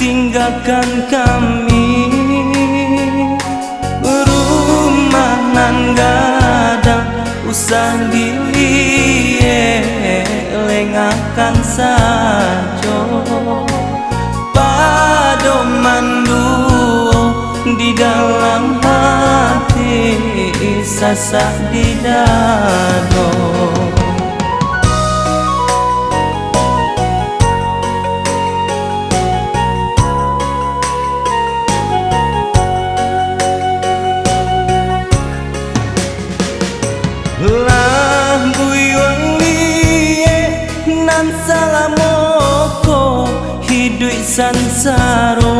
tinggalkan kami. Rumah nan gadang usah lengakan sajo. Padomandu di dalam hati, sasak di dado. Lah buyuang liye nan salamoko hidup sansaro.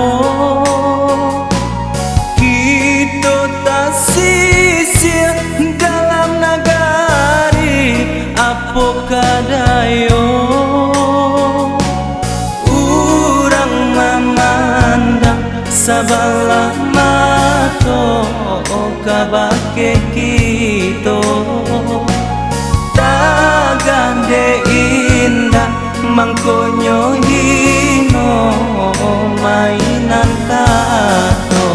Kita tak sisir dalam nagari apo kadayo. Urang memandang sabalah mato kabake kita. Tagade indah mangkonyo hino mainan kato.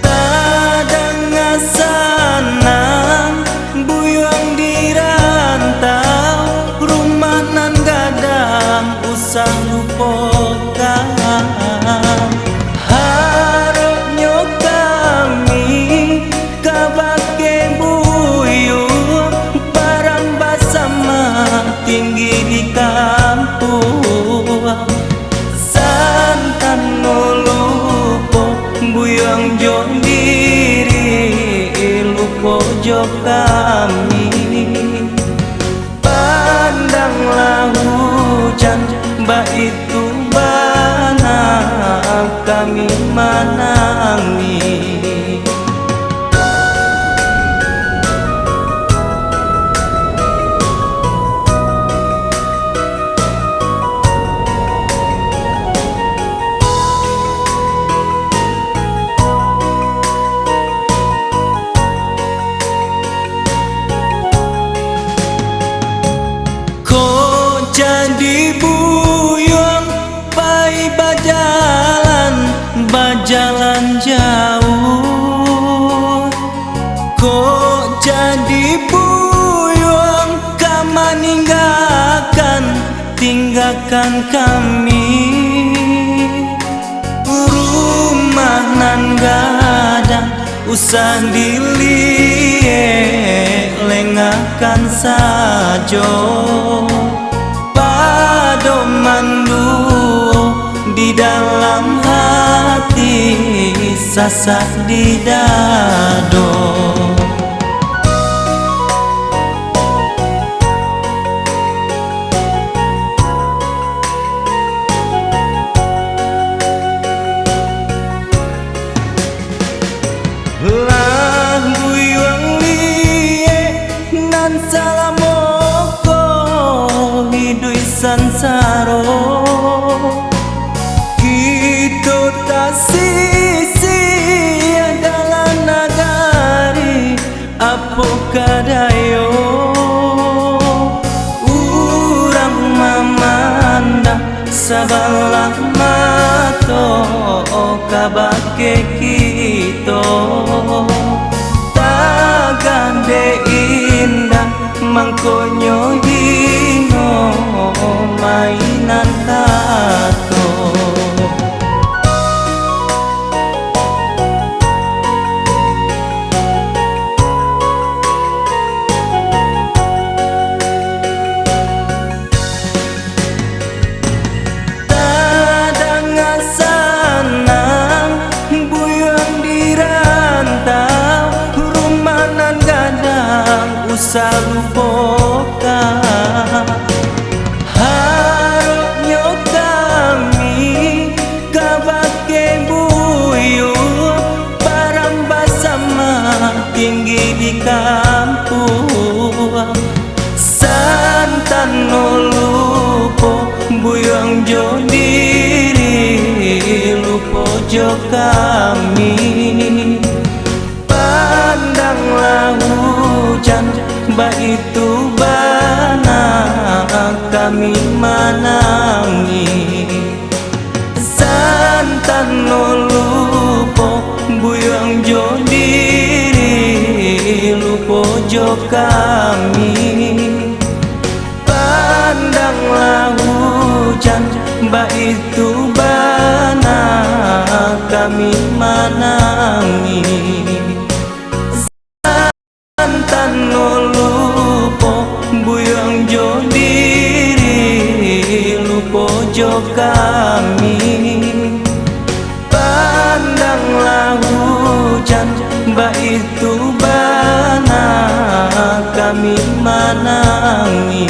Tadang ngasanang buyuang dirantau, rumah nan gadang usah lupakan. Harapnya kami kabake buyuang barang basama tinggi di kampung. Santan nulupo buyuang jong diri lupo jo kami. Pandanglah hujan itu bana kami menangi. Jadi buyuang pai bajalan jauh. Kok jadi buyuang kama tinggalkan kami. Rumah nan gadang usah lengakan sajo. Padomandu di dalam hati, sasak di dado. Lah buyuang liye nan salamoko hidup sansaro. Kita tak sisi dalam nagari apo kadayo. Urang memandang sabalah mato kabake kita. Tagade indah mangkonyo hino mainan kato. Tadang ngasanang buyuang dirantau, rumah nan gadang usah lupakan. Harapnya kami kabake buyuang barang basama tinggi di kampung. Santan nulupo buyuang jo diri lupo jo kami. Pandanglah hujan baitu bana kami menangi. Santan lupo buyang jo diri lupo jo kami. Pandanglah hujan baitu bana kami menangi. Santan lupo buyang jo diri lupo jo kami. Pandanglah hujan baitu bana kami menangi.